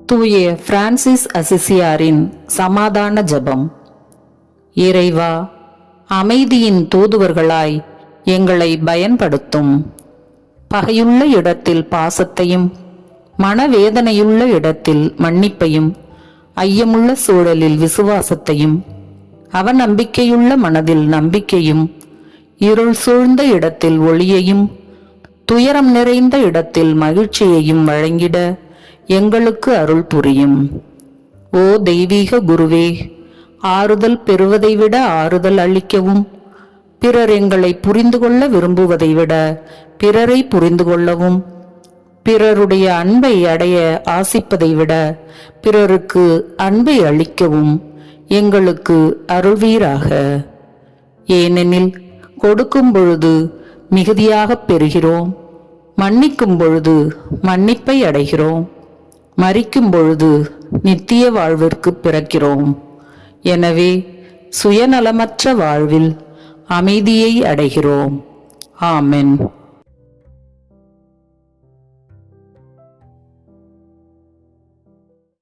தூய பிரான்சிஸ் அசிசியாரின் சமாதான ஜெபம். இறைவா, அமைதியின் தூதுவர்களாய் எங்களை பயன்படுத்தும். பகையுள்ள இடத்தில் பாசத்தையும், மனவேதனையுள்ள இடத்தில் மன்னிப்பையும், ஐயமுள்ள சூழலில் விசுவாசத்தையும், அவநம்பிக்கையுள்ள மனதில் நம்பிக்கையும், இருள் சூழ்ந்த இடத்தில் ஒளியையும், துயரம் நிறைந்த இடத்தில் மகிழ்ச்சியையும் வழங்கிட எங்களுக்கு அருள் புரியும். ஓ தெய்வீக குருவே, ஆறுதல் பெறுவதை விட ஆறுதல் அளிக்கவும், பிறர் எங்களை புரிந்து கொள்ள விரும்புவதை விட பிறரை புரிந்து கொள்ளவும், பிறருடைய அன்பை அடைய ஆசிப்பதை விட பிறருக்கு அன்பை அளிக்கவும் எங்களுக்கு அருள்வீராக. ஏனெனில் கொடுக்கும் பொழுது மிகுதியாக பெறுகிறோம், மன்னிக்கும் பொழுது மன்னிப்பை அடைகிறோம், மரிக்கும் பொழுது நித்திய வாழ்விற்கு பிறக்கிறோம். எனவே சுயநலமற்ற வாழ்வில் அமைதியை அடைகிறோம். ஆமென்.